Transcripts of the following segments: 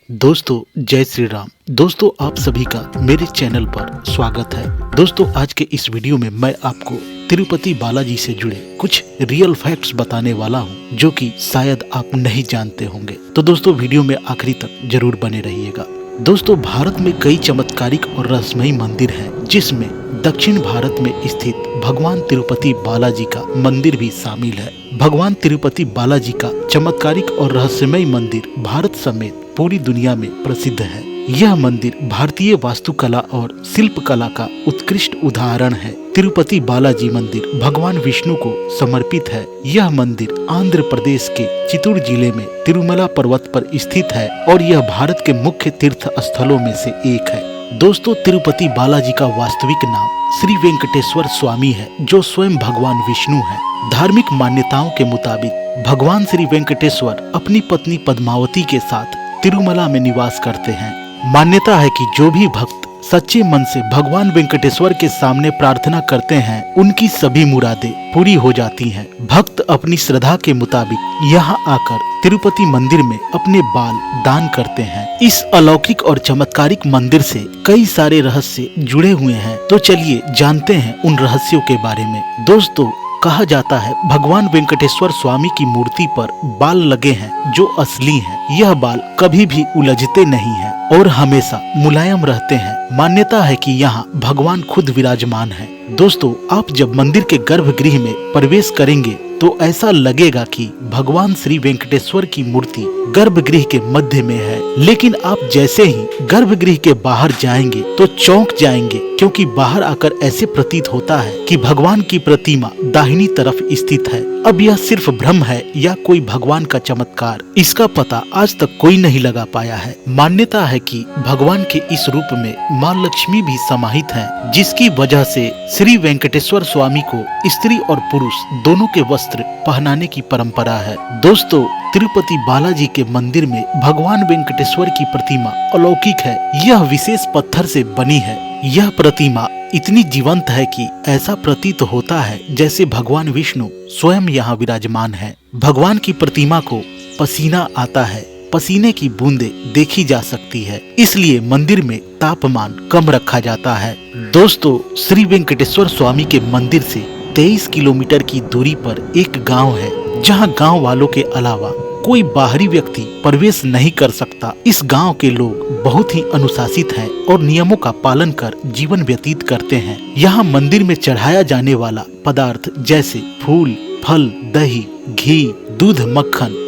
दोस्तों जय श्री राम। दोस्तों आप सभी का मेरे चैनल पर स्वागत है। दोस्तों आज के इस वीडियो में मैं आपको तिरुपति बालाजी से जुड़े कुछ रियल फैक्ट्स बताने वाला हूं, जो कि शायद आप नहीं जानते होंगे। तो दोस्तों वीडियो में आखिरी तक जरूर बने रहिएगा। दोस्तों भारत में कई चमत्कारिक और रहस्यमयी मंदिर हैं, जिसमें दक्षिण भारत में स्थित भगवान तिरुपति बालाजी का मंदिर भी शामिल है। भगवान तिरुपति बालाजी का चमत्कारिक और रहस्यमयी मंदिर भारत समेत पूरी दुनिया में प्रसिद्ध है। यह मंदिर भारतीय वास्तुकला और शिल्पकला का उत्कृष्ट उदाहरण है। तिरुपति बालाजी मंदिर भगवान विष्णु को समर्पित है। यह मंदिर आंध्र प्रदेश के चित्तूर जिले में तिरुमला पर्वत पर स्थित है और यह भारत के मुख्य तीर्थ स्थलों में से एक है। दोस्तों तिरुपति बालाजी का वास्तविक नाम श्री वेंकटेश्वर स्वामी है, जो स्वयं भगवान विष्णु है। धार्मिक मान्यताओं के मुताबिक भगवान श्री वेंकटेश्वर अपनी पत्नी पद्मावती के साथ तिरुमला में निवास करते हैं। मान्यता है कि जो भी भक्त सच्चे मन से भगवान वेंकटेश्वर के सामने प्रार्थना करते हैं, उनकी सभी मुरादें पूरी हो जाती हैं। भक्त अपनी श्रद्धा के मुताबिक यहाँ आकर तिरुपति मंदिर में अपने बाल दान करते हैं। इस अलौकिक और चमत्कारिक मंदिर से कई सारे रहस्य जुड़े हुए हैं, तो चलिए जानते हैं उन रहस्यों के बारे में। दोस्तों कहा जाता है भगवान वेंकटेश्वर स्वामी की मूर्ति पर बाल लगे हैं जो असली हैं। यह बाल कभी भी उलझते नहीं हैं और हमेशा मुलायम रहते हैं। मान्यता है कि यहाँ भगवान खुद विराजमान है। दोस्तों आप जब मंदिर के गर्भगृह में प्रवेश करेंगे तो ऐसा लगेगा कि भगवान श्री वेंकटेश्वर की मूर्ति गर्भगृह के मध्य में है। लेकिन आप जैसे ही गर्भगृह के बाहर जाएंगे तो चौंक जाएंगे, क्योंकि बाहर आकर ऐसे प्रतीत होता है कि भगवान की प्रतिमा दाहिनी तरफ स्थित है। अब यह सिर्फ भ्रम है या कोई भगवान का चमत्कार, इसका पता आज तक कोई नहीं लगा पाया है। मान्यता है कि भगवान के इस रूप में माँ लक्ष्मी भी समाहित है, जिसकी वजह से श्री वेंकटेश्वर स्वामी को स्त्री और पुरुष दोनों के वस्त्र पहनाने की परंपरा है। दोस्तों तिरुपति बालाजी के मंदिर में भगवान वेंकटेश्वर की प्रतिमा अलौकिक है। यह विशेष पत्थर से बनी है। यह प्रतिमा इतनी जीवंत है कि ऐसा प्रतीत होता है जैसे भगवान विष्णु स्वयं यहाँ विराजमान है। भगवान की प्रतिमा को पसीना आता है, पसीने की बूंदें देखी जा सकती है, इसलिए मंदिर में तापमान कम रखा जाता है। दोस्तों श्री वेंकटेश्वर स्वामी के मंदिर से 23 किलोमीटर की दूरी पर एक गांव है, जहां गांव वालों के अलावा कोई बाहरी व्यक्ति प्रवेश नहीं कर सकता। इस गांव के लोग बहुत ही अनुशासित हैं और नियमों का पालन कर जीवन व्यतीत करते हैं। यहाँ मंदिर में चढ़ाया जाने वाला पदार्थ जैसे फूल, फल, दही, घी, दूध, मक्खन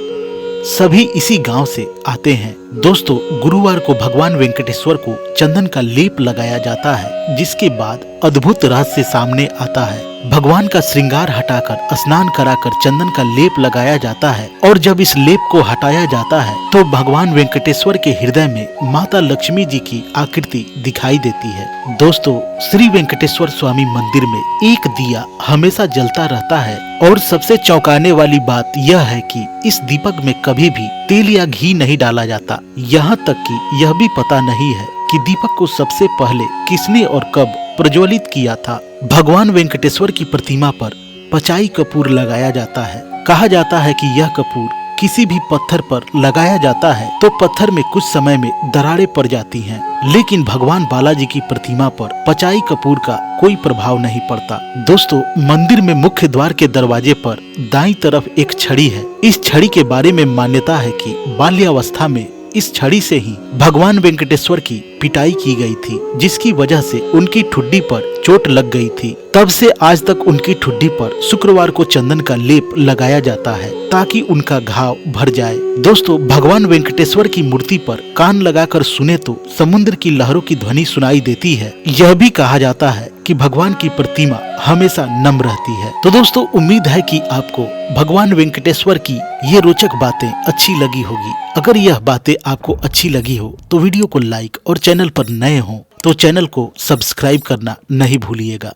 सभी इसी गांव से आते हैं। दोस्तों गुरुवार को भगवान वेंकटेश्वर को चंदन का लेप लगाया जाता है, जिसके बाद अद्भुत रहस्य सामने आता है। भगवान का श्रृंगार हटाकर स्नान कराकर चंदन का लेप लगाया जाता है और जब इस लेप को हटाया जाता है तो भगवान वेंकटेश्वर के हृदय में माता लक्ष्मी जी की आकृति दिखाई देती है। दोस्तों श्री वेंकटेश्वर स्वामी मंदिर में एक दिया हमेशा जलता रहता है और सबसे चौंकाने वाली बात यह है कि इस दीपक में कभी भी तेल या घी नहीं डाला जाता। यहाँ तक कि यह भी पता नहीं है कि दीपक को सबसे पहले किसने और कब प्रज्वलित किया था। भगवान वेंकटेश्वर की प्रतिमा पर पचाई कपूर लगाया जाता है। कहा जाता है कि यह कपूर किसी भी पत्थर पर लगाया जाता है तो पत्थर में कुछ समय में दरारें पड़ जाती हैं, लेकिन भगवान बालाजी की प्रतिमा पर पचाई कपूर का कोई प्रभाव नहीं पड़ता। दोस्तों मंदिर में मुख्य द्वार के दरवाजे पर दाईं तरफ एक छड़ी है। इस छड़ी के बारे में मान्यता है कि बाल्यावस्था में इस छड़ी से ही भगवान वेंकटेश्वर की पिटाई की गई थी, जिसकी वजह से उनकी ठुड्डी पर चोट लग गई थी। तब से आज तक उनकी ठुड्डी पर शुक्रवार को चंदन का लेप लगाया जाता है ताकि उनका घाव भर जाए। दोस्तों भगवान वेंकटेश्वर की मूर्ति पर कान लगाकर सुने तो समुद्र की लहरों की ध्वनि सुनाई देती है। यह भी कहा जाता है कि भगवान की प्रतिमा हमेशा नम रहती है। तो दोस्तों उम्मीद है कि आपको भगवान वेंकटेश्वर की ये रोचक बातें अच्छी लगी होगी। अगर यह बातें आपको अच्छी लगी हो तो वीडियो को लाइक और चैनल पर नए हो तो चैनल को सब्सक्राइब करना नहीं भूलिएगा।